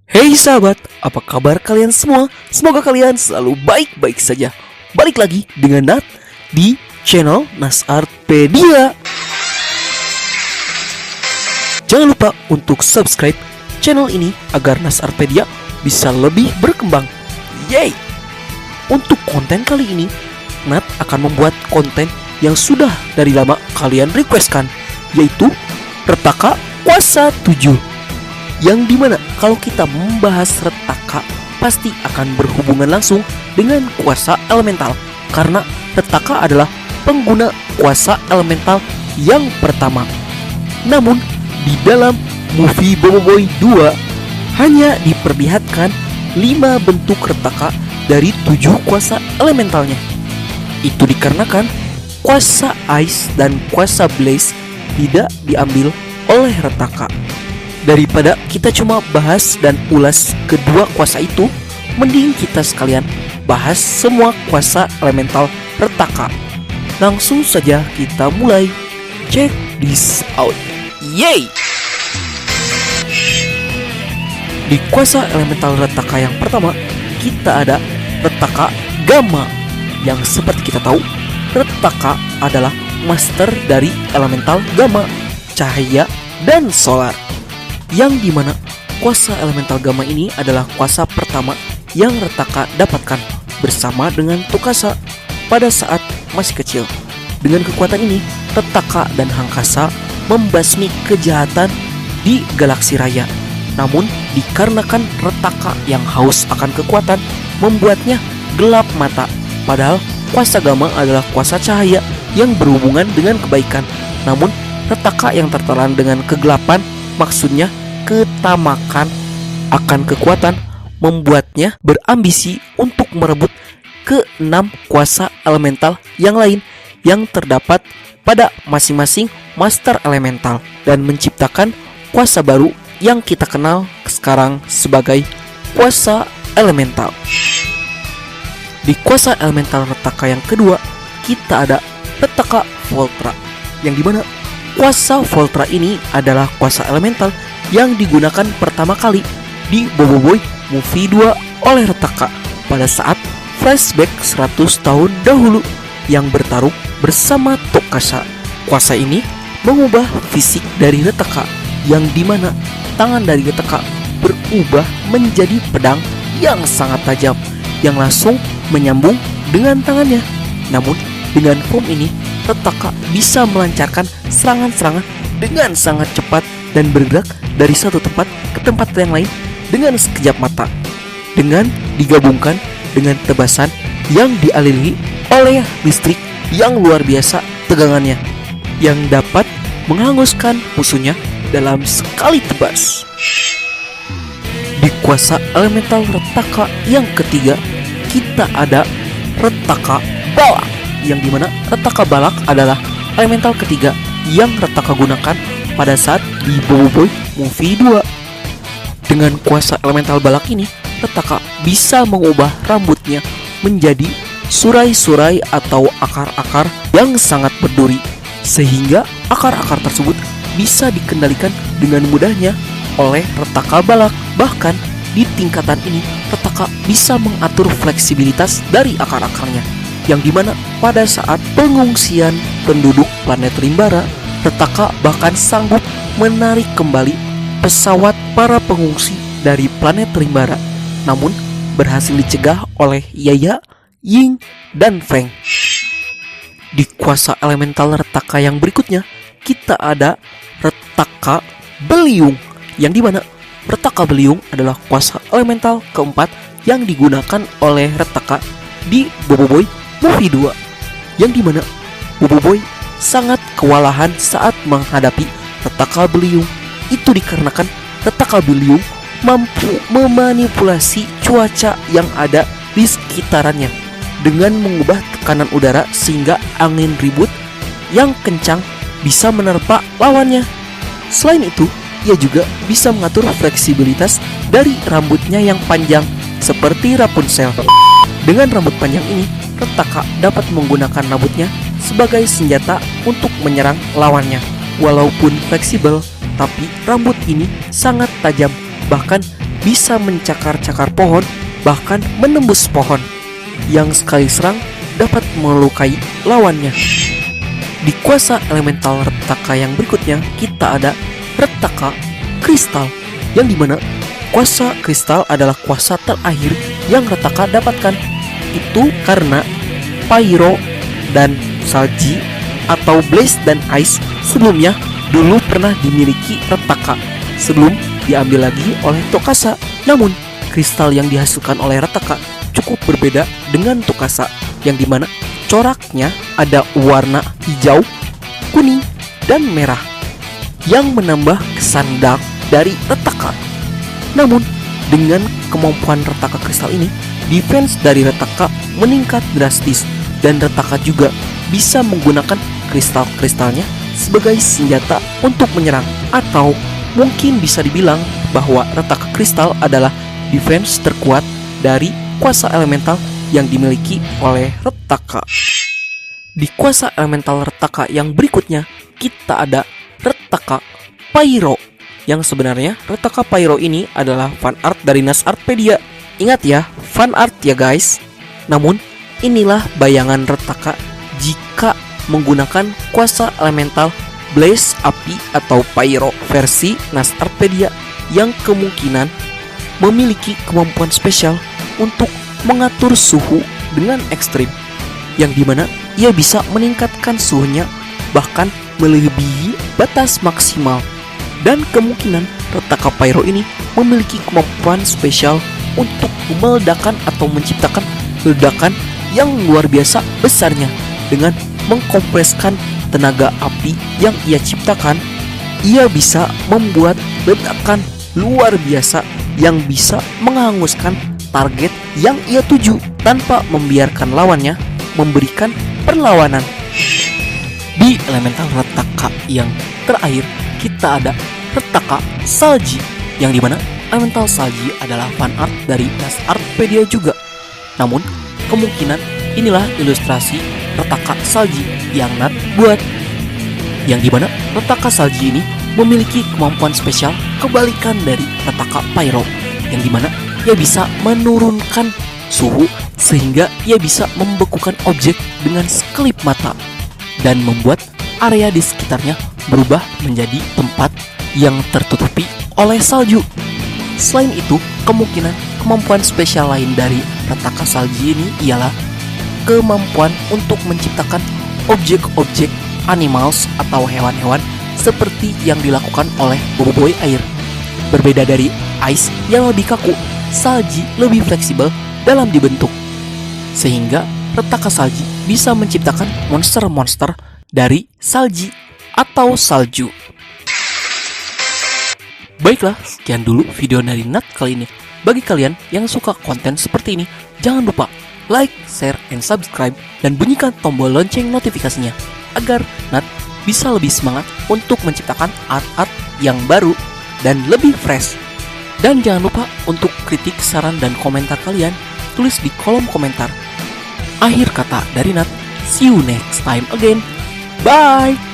Hey sahabat, apa kabar kalian semua? Semoga kalian selalu baik-baik saja. Balik lagi dengan Nat di channel Nasartpedia. Jangan lupa untuk subscribe channel ini agar Nasartpedia bisa lebih berkembang. Yeay! Untuk konten kali ini, Nat akan membuat konten yang sudah dari lama kalian requestkan, yaitu Retaka Kuasa 7. Yang dimana kalau kita membahas Retaka pasti akan berhubungan langsung dengan kuasa elemental, karena Retaka adalah pengguna kuasa elemental yang pertama. Namun di dalam movie Boboiboy 2 hanya diperlihatkan 5 bentuk Retaka dari 7 kuasa elementalnya. Itu dikarenakan kuasa Ice dan kuasa Blaze tidak diambil oleh Retaka. Daripada kita cuma bahas dan ulas kedua kuasa itu, mending kita sekalian bahas semua kuasa elemental Retaka. Langsung saja kita mulai. Check this out. Yeay! Di kuasa elemental Retaka yang pertama, kita ada Retaka Gamma. Yang seperti kita tahu, Retaka adalah master dari elemental Gamma, cahaya dan solar. Yang dimana kuasa elemental Gamma ini adalah kuasa pertama yang Retaka dapatkan bersama dengan Tsukasa pada saat masih kecil. Dengan kekuatan ini, Retaka dan Hangkasa membasmi kejahatan di galaksi raya. Namun dikarenakan Retaka yang haus akan kekuatan membuatnya gelap mata. Padahal kuasa Gamma adalah kuasa cahaya yang berhubungan dengan kebaikan. Namun Retaka yang tertelan dengan kegelapan, maksudnya ketamakan akan kekuatan, membuatnya berambisi untuk merebut ke-6 kuasa elemental yang lain yang terdapat pada masing-masing master elemental dan menciptakan kuasa baru yang kita kenal sekarang sebagai kuasa elemental. Di kuasa elemental Retaka yang kedua, kita ada Retaka Voltra, yang dimana kuasa Voltra ini adalah kuasa elemental yang digunakan pertama kali di Boboiboy movie 2 oleh Retaka pada saat flashback 100 tahun dahulu yang bertarung bersama Tsukasa. Kuasa ini mengubah fisik dari Retaka, yang dimana tangan dari Retaka berubah menjadi pedang yang sangat tajam yang langsung menyambung dengan tangannya. Namun dengan form ini, Retaka bisa melancarkan serangan-serangan dengan sangat cepat dan bergerak dari satu tempat ke tempat yang lain dengan sekejap mata, dengan digabungkan dengan tebasan yang dialiri oleh listrik yang luar biasa tegangannya, yang dapat menghanguskan musuhnya dalam sekali tebas. Di kuasa elemental Retaka yang ketiga, kita ada Retaka Balak, yang dimana Retaka Balak adalah elemental ketiga yang Retaka gunakan pada saat di Boboiboy movie 2. Dengan kuasa elemental Balak ini, Retaka bisa mengubah rambutnya menjadi surai-surai atau akar-akar yang sangat berduri, sehingga akar-akar tersebut bisa dikendalikan dengan mudahnya oleh Retaka Balak. Bahkan di tingkatan ini, Retaka bisa mengatur fleksibilitas dari akar-akarnya, yang dimana pada saat pengungsian penduduk planet Rimbara, Retaka bahkan sanggup menarik kembali pesawat para pengungsi dari planet Rimbara, namun berhasil dicegah oleh Yaya, Ying, dan Feng. Di kuasa elemental Retaka yang berikutnya, kita ada Retaka Beliung, yang dimana Retaka Beliung adalah kuasa elemental keempat yang digunakan oleh Retaka di Boboiboy movie 2, yang dimana Boboiboy sangat kewalahan saat menghadapi Retaka Beliung. Itu dikarenakan Retaka Beliung mampu memanipulasi cuaca yang ada di sekitarannya dengan mengubah tekanan udara sehingga angin ribut yang kencang bisa menerpa lawannya. Selain itu, ia juga bisa mengatur fleksibilitas dari rambutnya yang panjang seperti Rapunzel. Dengan rambut panjang ini, Retaka dapat menggunakan rambutnya sebagai senjata untuk menyerang lawannya. Walaupun fleksibel, tapi rambut ini sangat tajam, bahkan bisa mencakar-cakar pohon, bahkan menembus pohon, yang sekali serang dapat melukai lawannya. Di kuasa elemental Retaka yang berikutnya, kita ada Retaka Kristal, yang dimana kuasa kristal adalah kuasa terakhir yang Retaka dapatkan. Itu karena Pyro dan Salji atau Blaze dan Ice sebelumnya dulu pernah dimiliki Retaka sebelum diambil lagi oleh Tokasa. Namun kristal yang dihasilkan oleh Retaka cukup berbeda dengan Tokasa, yang dimana coraknya ada warna hijau, kuning, dan merah yang menambah kesan dark dari Retaka. Namun dengan kemampuan Retaka kristal ini, defense dari Retaka meningkat drastis, dan Retaka juga bisa menggunakan kristal-kristalnya sebagai senjata untuk menyerang. Atau mungkin bisa dibilang bahwa Retaka kristal adalah defense terkuat dari kuasa elemental yang dimiliki oleh Retaka. Di kuasa elemental Retaka yang berikutnya, kita ada Retaka Pyro, yang sebenarnya Retaka Pyro ini adalah fan art dari Nas Artpedia. Ingat ya, fan art ya guys. Namun inilah bayangan Retaka jika menggunakan kuasa elemental Blaze Api atau Pyro versi Nas Artpedia, yang kemungkinan memiliki kemampuan spesial untuk mengatur suhu dengan ekstrim, yang dimana ia bisa meningkatkan suhunya bahkan melebihi batas maksimal. Dan kemungkinan Retaka Pyro ini memiliki kemampuan spesial untuk meledakan atau menciptakan ledakan yang luar biasa besarnya. Dengan mengkompreskan tenaga api yang ia ciptakan, ia bisa membuat ledakan luar biasa yang bisa menghanguskan target yang ia tuju tanpa membiarkan lawannya memberikan perlawanan. Di elemental Retaka yang terakhir, kita ada Retaka Salji, yang dimana elemental Salji adalah fan art dari Nas Artpedia juga. Namun kemungkinan inilah ilustrasi Retaka Salji yang Nat buat, yang dimana Retaka Salji ini memiliki kemampuan spesial kebalikan dari Retaka Pyro, yang dimana ia bisa menurunkan suhu sehingga ia bisa membekukan objek dengan sekelip mata dan membuat area di sekitarnya berubah menjadi tempat yang tertutupi oleh salju. Selain itu, kemampuan spesial lain dari Retaka Salji ini ialah kemampuan untuk menciptakan objek-objek animals atau hewan-hewan seperti yang dilakukan oleh Boboiboy air. Berbeda dari Ice yang lebih kaku, Salji lebih fleksibel dalam dibentuk, sehingga Retaka Salji bisa menciptakan monster-monster dari salji atau salju. Baiklah, sekian dulu video dari Nat kali ini. Bagi kalian yang suka konten seperti ini, jangan lupa like, share, and subscribe, dan bunyikan tombol lonceng notifikasinya agar Nat bisa lebih semangat untuk menciptakan art-art yang baru dan lebih fresh. Dan jangan lupa untuk kritik, saran, dan komentar kalian tulis di kolom komentar. Akhir kata dari Nat, see you next time again. Bye!